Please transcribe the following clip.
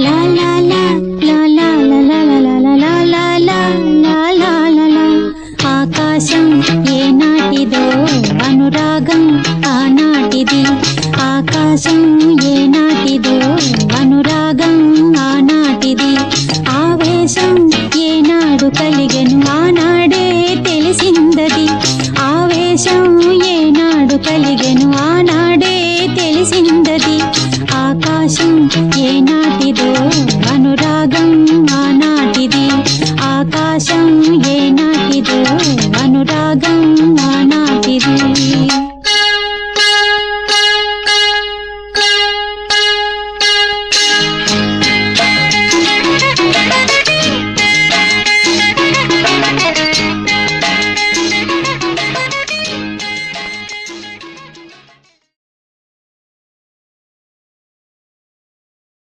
లా లా లా లా లా లా లా లా లా లా లా లా లా లా లా. ఆకాశం ఏనాటిదో అనురాగం ఆనాటిది. ఆకాశం ఏనాటిదో అనురాగం ఆనాటిది. ఆవేశం ఏనాడు కలిగెను ఆనాడే తెలిసిందది. ఆవేశం ఏనాడు కలిగెను ఆనాడే తెలిసిందది. ఆకాశం ఏనాటిదో అనురాగం